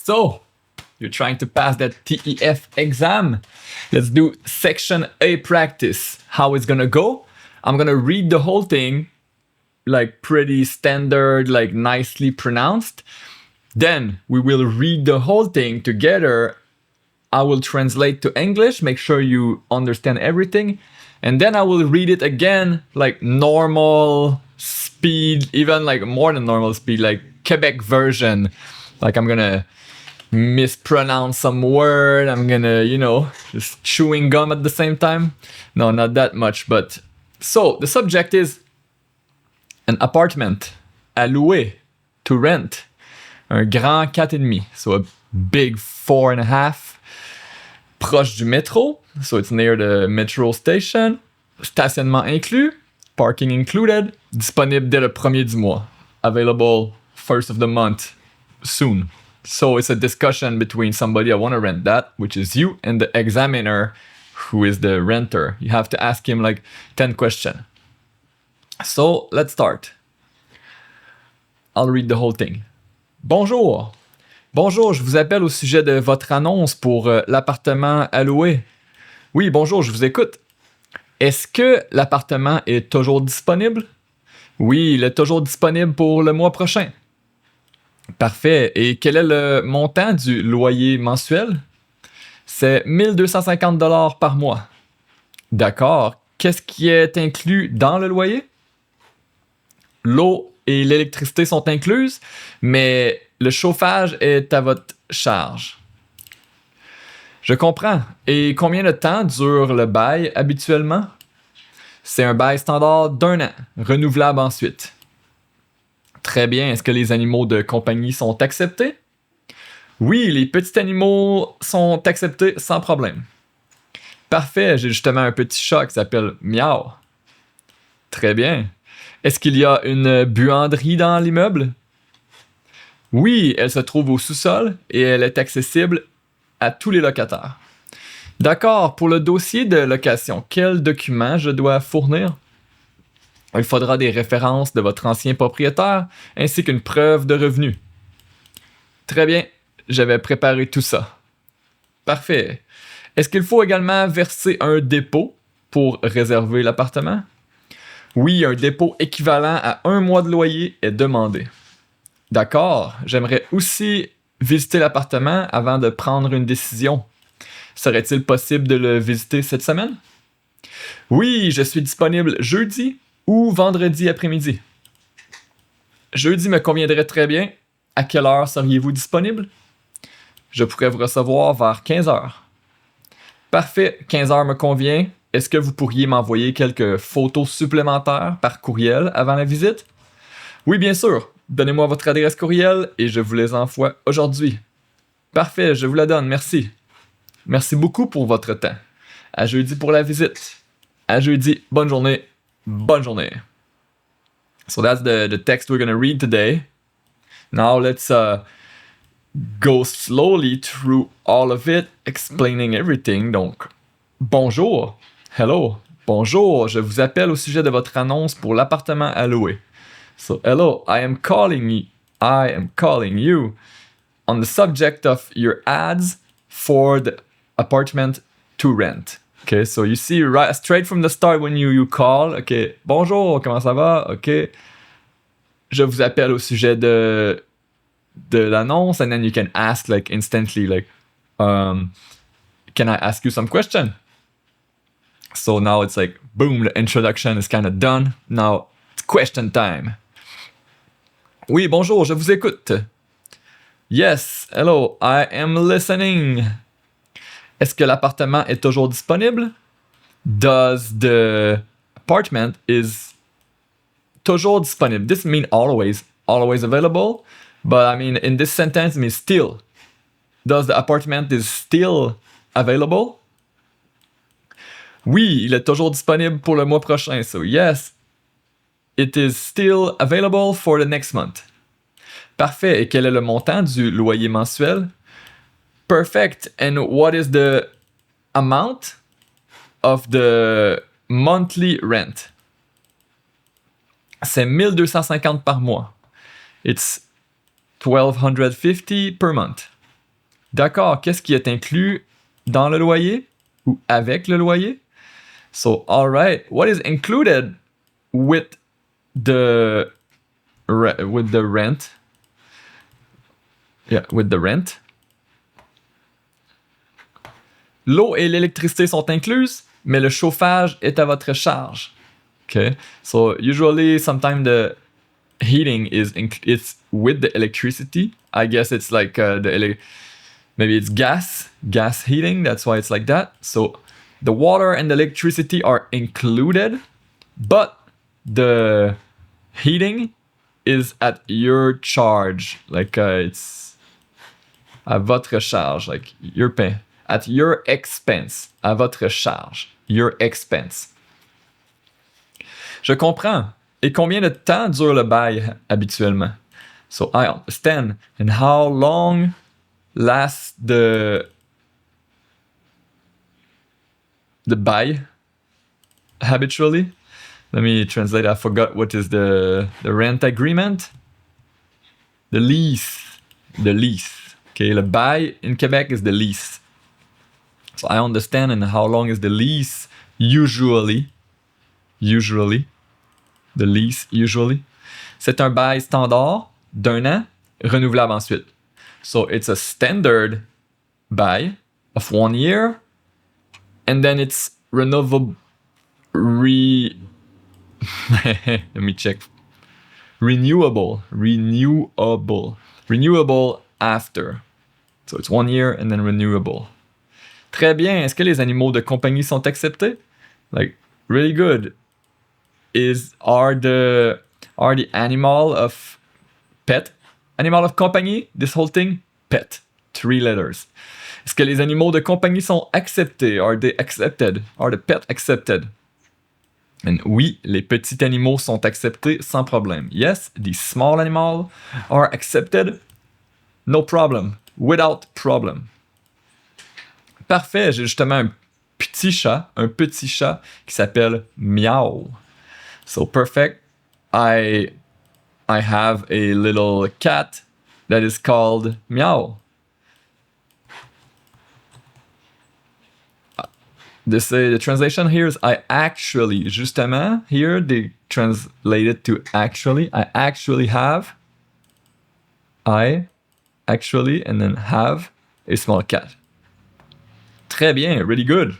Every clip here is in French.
So, you're trying to pass that TEF exam. Let's do section A practice. How it's gonna go? I'm gonna read the whole thing, like pretty standard, like nicely pronounced. Then we will read the whole thing together. I will translate to English, make sure you understand everything. And then I will read it again, like normal speed, even like more than normal speed, like Quebec version. Like I'm gonna mispronounce some word. I'm gonna, just chewing gum at the same time. No, not that much, but so the subject is an apartment à louer, to rent. Un grand 4,5, so a big 4.5. Proche du métro, so it's near the metro station. Stationnement inclus, parking included. Disponible dès le premier du mois. Available first of the month, soon. So it's a discussion between somebody I want to rent that, which is you, and the examiner, who is the renter. You have to ask him like 10 questions. So let's start. I'll read the whole thing. Bonjour. Bonjour, je vous appelle au sujet de votre annonce pour l'appartement à louer. Oui, bonjour, je vous écoute. Est-ce que l'appartement est toujours disponible? Oui, il est toujours disponible pour le mois prochain. Parfait. Et quel est le montant du loyer mensuel? C'est 1250 $ par mois. D'accord. Qu'est-ce qui est inclus dans le loyer? L'eau et l'électricité sont incluses, mais le chauffage est à votre charge. Je comprends. Et combien de temps dure le bail habituellement? C'est un bail standard d'1 an, renouvelable ensuite. Très bien. Est-ce que les animaux de compagnie sont acceptés? Oui, les petits animaux sont acceptés sans problème. Parfait. J'ai justement un petit chat qui s'appelle Miaou. Très bien. Est-ce qu'il y a une buanderie dans l'immeuble? Oui, elle se trouve au sous-sol et elle est accessible à tous les locataires. D'accord, pour le dossier de location, quels documents je dois fournir? Il faudra des références de votre ancien propriétaire ainsi qu'une preuve de revenu. Très bien, je vais préparer tout ça. Parfait. Est-ce qu'il faut également verser un dépôt pour réserver l'appartement? Oui, un dépôt équivalent à 1 mois de loyer est demandé. D'accord, j'aimerais aussi visiter l'appartement avant de prendre une décision. Serait-il possible de le visiter cette semaine? Oui, je suis disponible jeudi ou vendredi après-midi. Jeudi me conviendrait très bien. À quelle heure seriez-vous disponible? Je pourrais vous recevoir vers 15h. Parfait, 15h me convient. Est-ce que vous pourriez m'envoyer quelques photos supplémentaires par courriel avant la visite? Oui, bien sûr. Donnez-moi votre adresse courriel et je vous les envoie aujourd'hui. Parfait, je vous la donne, merci. Merci beaucoup pour votre temps. À jeudi pour la visite. À jeudi, bonne journée. Bonne journée. So that's the text we're going to read today. Now let's go slowly through all of it, explaining everything. Donc, bonjour. Hello. Bonjour, je vous appelle au sujet de votre annonce pour l'appartement à louer. So, hello, I am calling you on the subject of your ads for the apartment to rent. Okay, so you see right straight from the start when you call, okay, bonjour, comment ça va? Okay, je vous appelle au sujet de l'annonce, and then you can ask like instantly, like, can I ask you some question? So now it's like, boom, the introduction is kind of done. Now it's question time. Oui, bonjour, je vous écoute. Yes, hello, I am listening. Est-ce que l'appartement est toujours disponible? Does the apartment is toujours disponible? This means always available. But I mean, in this sentence, it means still. Does the apartment is still available? Oui, il est toujours disponible pour le mois prochain. So yes, it is still available for the next month. Parfait. Et quel est le montant du loyer mensuel? Perfect. And what is the amount of the monthly rent? C'est 1250 par mois. It's $1,250 per month. D'accord, qu'est-ce qui est inclus dans le loyer ou avec le loyer? So, all right, what is included with the rent? Yeah, with the rent. L'eau et l'électricité sont incluses, mais le chauffage est à votre charge. Okay, so usually, sometimes the heating it's with the electricity. I guess it's like maybe it's gas heating. That's why it's like that. So the water and the electricity are included, but the heating is at your charge. Like it's à votre charge. Like you're paying at your expense. À votre charge. Your expense. Je comprends. Et combien de temps dure le bail habituellement? So I understand. And how long lasts the bail habitually? Let me translate. I forgot what is the rent agreement. The lease. The lease. Okay, le bail in Quebec is the lease. So I understand. And how long is the lease usually? Usually. The lease, usually. C'est un bail standard d'1 an, renouvelable ensuite. So it's a standard bail of 1 year, and then it's renewable. Let me check. Renewable after. So it's 1 year and then renewable. Très bien. Est-ce que les animaux de compagnie sont acceptés? Like, really good. Are the animal of compagnie, this whole thing? Pet. 3 letters. Est-ce que les animaux de compagnie sont acceptés? Are they accepted? Are the pet accepted? And oui, les petits animaux sont acceptés sans problème. Yes, the small animals are accepted. No problem. Without problem. Parfait, j'ai justement un petit chat qui s'appelle Miao. So perfect. I have a little cat that is called Meow. The translation here is I actually. Justement, here they translate it to actually. I actually have. I actually and then have a small cat. Très bien, really good.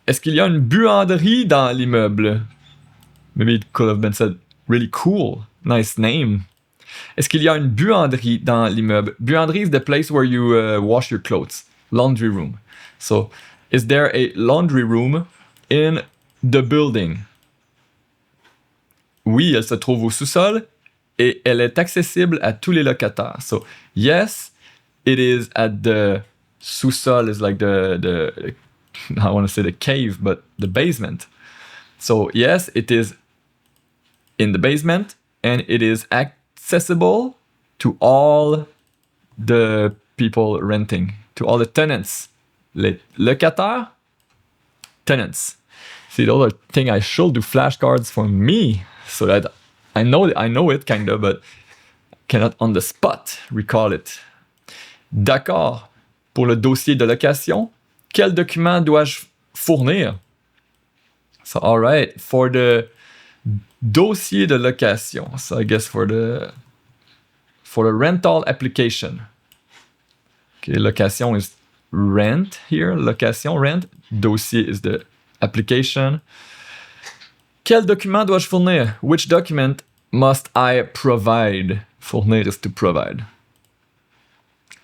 Est-ce qu'il y a une buanderie dans l'immeuble? Maybe it could have been said, really cool, nice name. Est-ce qu'il y a une buanderie dans l'immeuble? Buanderie is the place where you wash your clothes. Laundry room. So, is there a laundry room in the building? Oui, elle se trouve au sous-sol et elle est accessible à tous les locataires. So, yes, it is at the sous-sol is like the I want to say the cave, but the basement. So, yes, it is in the basement, and it is accessible to all the people renting, to all the tenants. Les locataires, tenants. See, the other thing I should do flashcards for me, so that I know it kinda, but cannot on the spot recall it. D'accord. Pour le dossier de location, quel document dois-je fournir? So, all right, for the dossier de location. So I guess for the rental application. Okay, location is rent here. Location, rent. Dossier is the application. Quel document dois-je fournir? Which document must I provide? Fournir is to provide.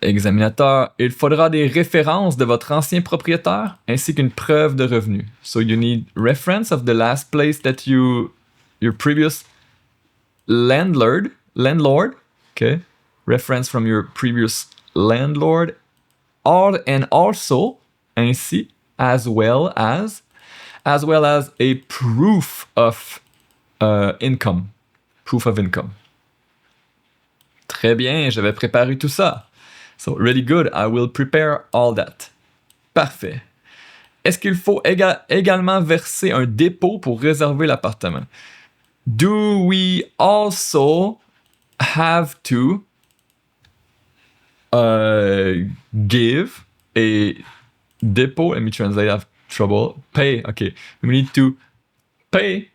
Examinateur, il faudra des références de votre ancien propriétaire ainsi qu'une preuve de revenu. So you need reference of the last place that your previous landlord, okay? Reference from your previous landlord, and also, ainsi, as well as a proof of income. Proof of income. Très bien, je vais préparer tout ça. So, really good, I will prepare all that. Parfait. Est-ce qu'il faut également verser un dépôt pour réserver l'appartement? Do we also have to give a deposit. Let me translate. I have trouble. Pay. Okay. We need to pay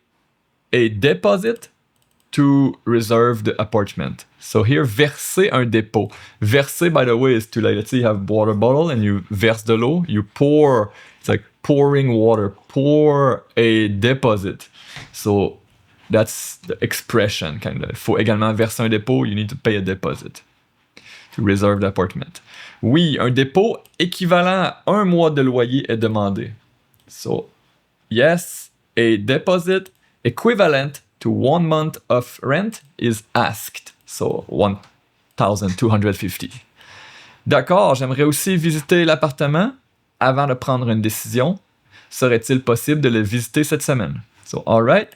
a deposit to reserve the apartment. So here, verser un dépôt. Verser, by the way, is to, like, let's say you have water bottle and you verse de l'eau. You pour. It's like pouring water. Pour a deposit. So that's the expression, kind of. Il faut également verser un dépôt. You need to pay a deposit to reserve the apartment. Oui, un dépôt équivalent à 1 mois de loyer est demandé. So, yes, a deposit equivalent to 1 month of rent is asked. So, 1,250. D'accord, j'aimerais aussi visiter l'appartement avant de prendre une décision. Serait-il possible de le visiter cette semaine? So, all right.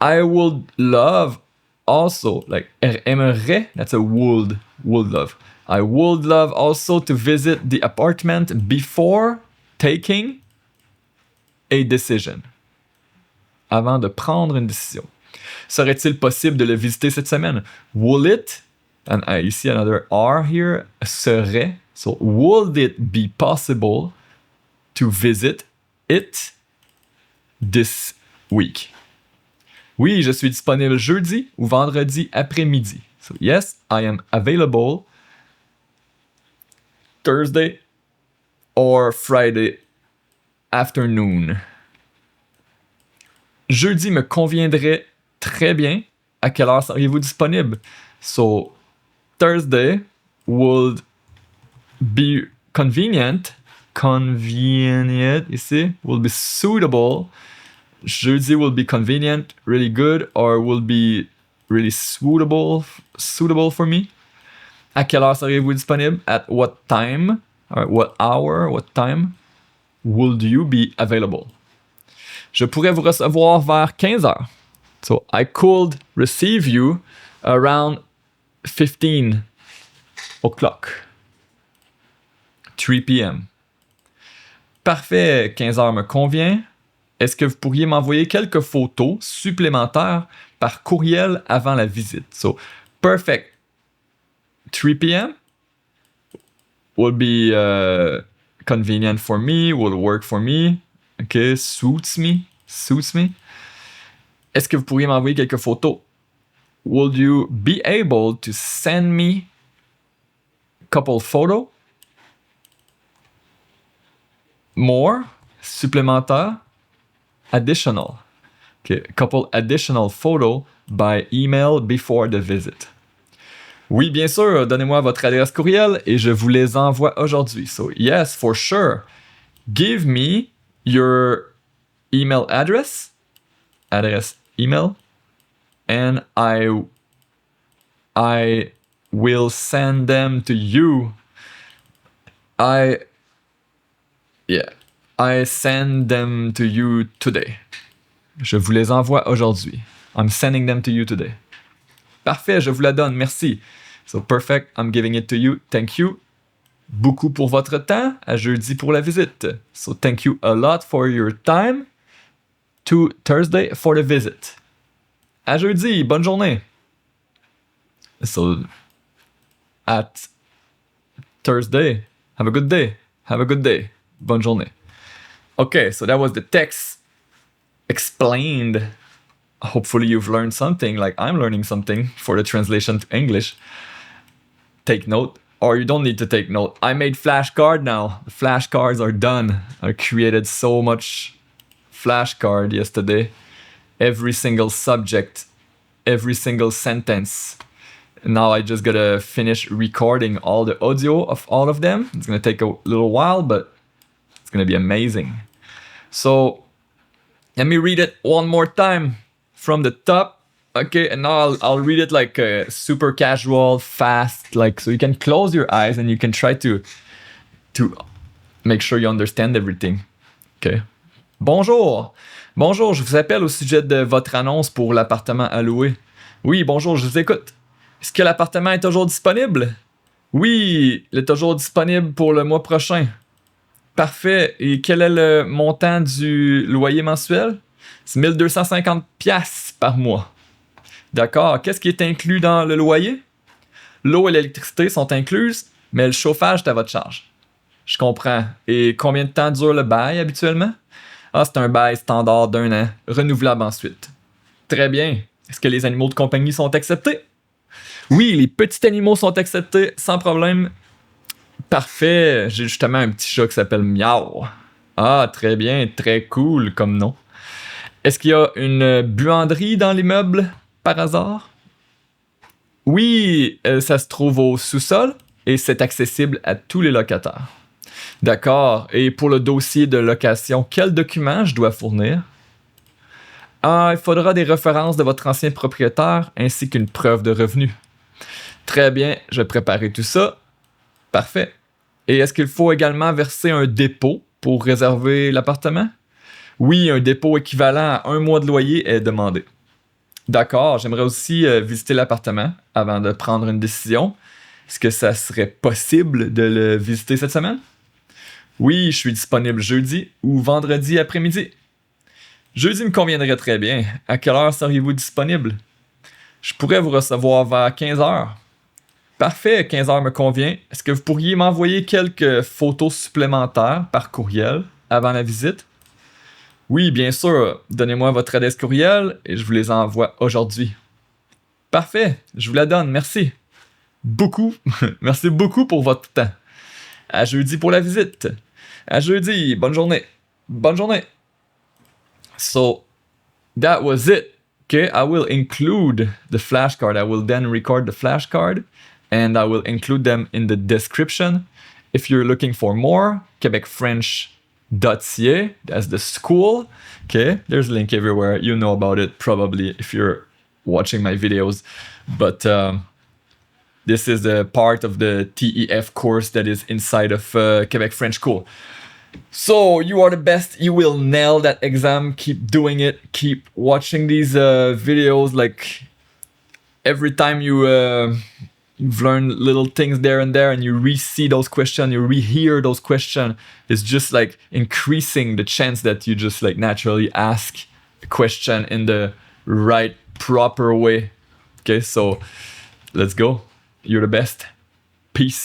I would love also, like, aimerait, that's a would love. I would love also to visit the apartment before taking a decision. Avant de prendre une décision. Serait-il possible de le visiter cette semaine? Will it, and I see another R here, serait. So, would it be possible to visit it this week? Oui, je suis disponible jeudi ou vendredi après-midi. So, yes, I am available Thursday or Friday afternoon. Jeudi me conviendrait très bien. À quelle heure seriez-vous disponible? So, Thursday would be convenient. Convenient, ici, will be suitable. Jeudi will be convenient, really good, or will be really suitable for me. À quelle heure seriez-vous disponible? At what time? Or what hour? What time would you be available? Je pourrais vous recevoir vers 15 heures. So I could receive you around 15 o'clock. 3 p.m. Parfait, 15 heures me convient. Est-ce que vous pourriez m'envoyer quelques photos supplémentaires par courriel avant la visite? So, perfect. 3 p.m. will be convenient for me, will work for me. Okay, suits me. Est-ce que vous pourriez m'envoyer quelques photos? Would you be able to send me a couple photos? More, supplémentaire, additional. Okay, a couple additional photos by email before the visit. Oui, bien sûr, donnez-moi votre adresse courriel et je vous les envoie aujourd'hui. So, yes, for sure. Give me your email address email, and I will send them to you. I send them to you today. Je vous les envoie aujourd'hui. I'm sending them to you today. Parfait, je vous la donne, merci. So perfect, I'm giving it to you. Thank you beaucoup pour votre temps. À jeudi pour la visite. So thank you a lot for your time. To Thursday for the visit. À jeudi, bonne journée. So at Thursday, have a good day. Have a good day. Bonne journée. Okay, so that was the text explained. Hopefully you've learned something, like I'm learning something for the translation to English. Take note, or you don't need to take note. I made flashcard now. The flashcards are done. I created so much flashcard yesterday. Every single subject, every single sentence. Now I just gotta finish recording all the audio of all of them. It's gonna take a little while, but it's gonna be amazing. So let me read it one more time from the top. Okay, and now I'll read it like super casual, fast, like so you can close your eyes and you can try to make sure you understand everything. Okay. Bonjour, je vous appelle au sujet de votre annonce pour l'appartement à louer. Oui, bonjour, je vous écoute. Est-ce que l'appartement est toujours disponible? Oui, il est toujours disponible pour le mois prochain. Parfait. Et quel est le montant du loyer mensuel? C'est 1250$ par mois. D'accord. Qu'est-ce qui est inclus dans le loyer? L'eau et l'électricité sont incluses, mais le chauffage est à votre charge. Je comprends. Et combien de temps dure le bail habituellement? Ah, c'est un bail standard d'1 an, renouvelable ensuite. Très bien. Est-ce que les animaux de compagnie sont acceptés? Oui, les petits animaux sont acceptés sans problème. Parfait. J'ai justement un petit chat qui s'appelle Miaou. Ah, très bien, très cool comme nom. Est-ce qu'il y a une buanderie dans l'immeuble, par hasard? Oui, ça se trouve au sous-sol et c'est accessible à tous les locataires. D'accord. Et pour le dossier de location, quel document je dois fournir? Ah, il faudra des références de votre ancien propriétaire ainsi qu'une preuve de revenu. Très bien, je vais préparer tout ça. Parfait. Et est-ce qu'il faut également verser un dépôt pour réserver l'appartement? Oui, un dépôt équivalent à 1 mois de loyer est demandé. D'accord, j'aimerais aussi visiter l'appartement avant de prendre une décision. Est-ce que ça serait possible de le visiter cette semaine? Oui, je suis disponible jeudi ou vendredi après-midi. Jeudi me conviendrait très bien. À quelle heure seriez-vous disponible? Je pourrais vous recevoir vers 15h. Parfait, 15h me convient. Est-ce que vous pourriez m'envoyer quelques photos supplémentaires par courriel avant la visite? Oui, bien sûr. Donnez-moi votre adresse courriel et je vous les envoie aujourd'hui. Parfait, je vous la donne, merci. Beaucoup. Merci beaucoup pour votre temps. À jeudi pour la visite. À jeudi, bonne journée. Bonne journée. So, that was it. Okay, I will include the flashcard. I will then record the flashcard and I will include them in the description. If you're looking for more, quebecfrench.ca, that's the school. Okay, there's a link everywhere. You know about it probably if you're watching my videos. But this is a part of the TEF course that is inside of Quebec French School. So you are the best. You will nail that exam. Keep doing it. Keep watching these videos. Like every time you've learned little things there and there, and you re-see those questions, you rehear those questions. It's just like increasing the chance that you just like naturally ask a question in the right, proper way. Okay, so let's go. You're the best. Peace.